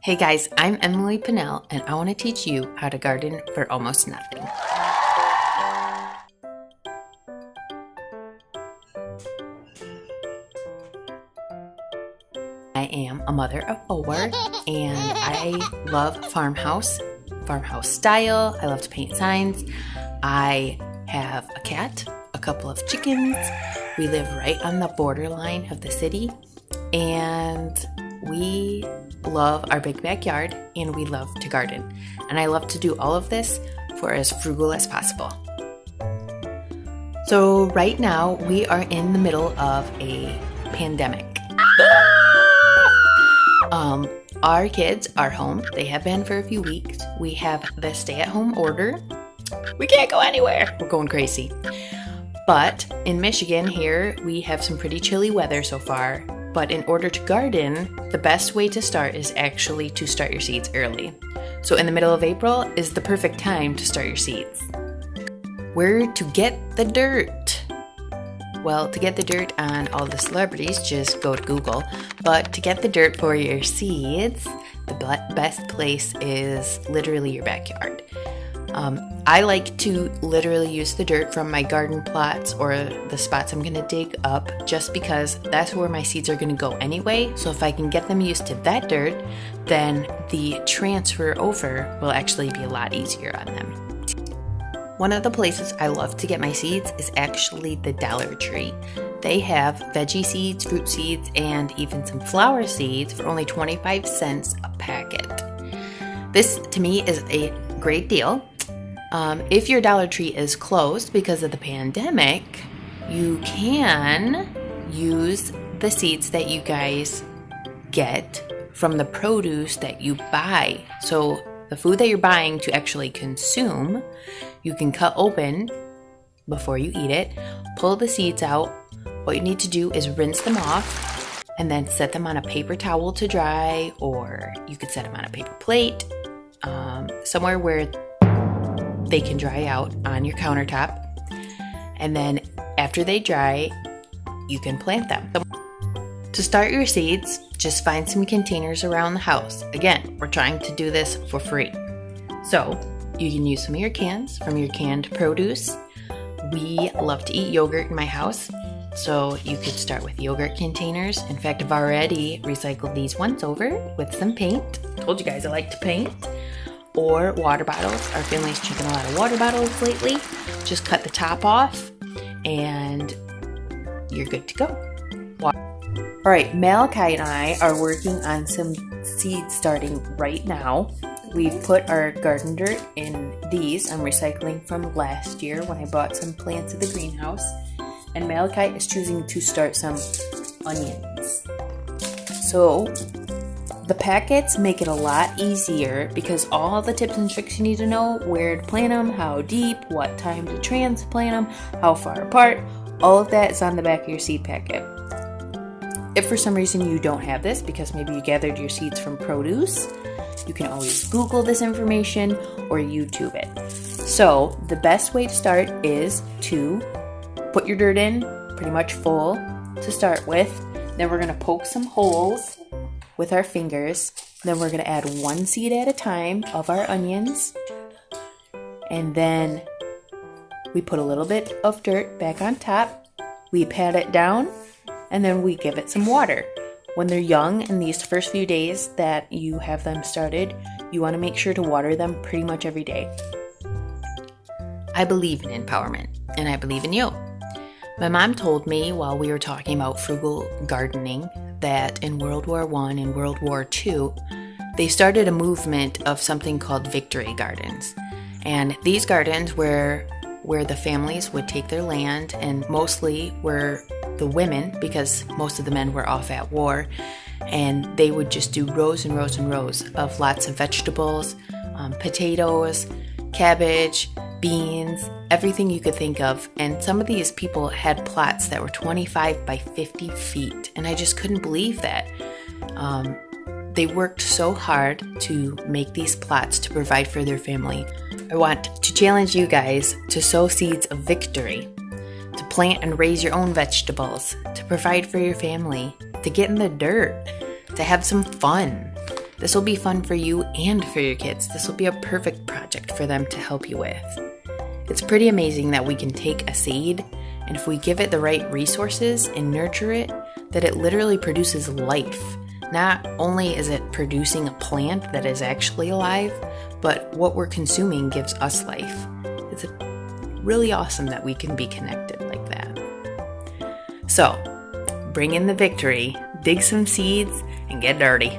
Hey guys, I'm Emily Pinnell and I want to teach you how to garden for almost nothing. I am a mother of four and I love farmhouse style. I love to paint signs. I have a cat, a couple of chickens. We live right on the borderline of the city and we love our big backyard and we love to garden. And I love to do all of this for as frugal as possible. So right now we are in the middle of a pandemic. Our kids are home. They have been for a few weeks. We have the stay-at-home order. We can't go anywhere. We're going crazy. But in Michigan here, we have some pretty chilly weather so far. But in order to garden, the best way to start is actually to start your seeds early. So in the middle of April is the perfect time to start your seeds. Where to get the dirt? Well, to get the dirt on all the celebrities, just go to Google. But to get the dirt for your seeds, the best place is literally your backyard. I like to literally use the dirt from my garden plots or the spots I'm going to dig up just because that's where my seeds are going to go anyway. So if I can get them used to that dirt, then the transfer over will actually be a lot easier on them. One of the places I love to get my seeds is actually the Dollar Tree. They have veggie seeds, fruit seeds, and even some flower seeds for only 25 cents a packet. This to me is a great deal. If your Dollar Tree is closed because of the pandemic, you can use the seeds that you guys get from the produce that you buy. So the food that you're buying to actually consume, you can cut open before you eat it, pull the seeds out. What you need to do is rinse them off and then set them on a paper towel to dry, or you could set them on a paper plate, somewhere where they can dry out on your countertop. And then after they dry, you can plant them. To start your seeds, just find some containers around the house. Again, we're trying to do this for free. So you can use some of your cans from your canned produce. We love to eat yogurt in my house, so you could start with yogurt containers. In fact, I've already recycled these once over with some paint. Told you guys I like to paint. Or water bottles. Our family's drinking a lot of water bottles lately. Just cut the top off and you're good to go. All right, Malachi and I are working on some seed starting right now. We've put our garden dirt in these. I'm recycling from last year when I bought some plants at the greenhouse. And Malachi is choosing to start some onions. So the packets make it a lot easier because all the tips and tricks you need to know, where to plant them, how deep, what time to transplant them, how far apart, all of that is on the back of your seed packet. If for some reason you don't have this, because maybe you gathered your seeds from produce, you can always Google this information or YouTube it. So the best way to start is to put your dirt in pretty much full to start with. Then we're going to poke some holes with our fingers. Then we're going to add one seed at a time of our onions. And then we put a little bit of dirt back on top. We pat it down and then we give it some water. When they're young in these first few days that you have them started, you want to make sure to water them pretty much every day. I believe in empowerment and I believe in you. My mom told me while we were talking about frugal gardening that in World War I and World War II, they started a movement of something called victory gardens. And these gardens were where the families would take their land, and mostly were the women, because most of the men were off at war, and they would just do rows and rows and rows of lots of vegetables, potatoes, cabbage, beans, everything you could think of. And some of these people had plots that were 25 by 50 feet, and I just couldn't believe that. They worked so hard to make these plots to provide for their family. I want to challenge you guys to sow seeds of victory, to plant and raise your own vegetables, to provide for your family, to get in the dirt, to have some fun. This will be fun for you and for your kids. This will be a perfect project for them to help you with. It's pretty amazing that we can take a seed, and if we give it the right resources and nurture it, that it literally produces life. Not only is it producing a plant that is actually alive, but what we're consuming gives us life. It's really awesome that we can be connected like that. So, bring in the victory, dig some seeds, and get dirty.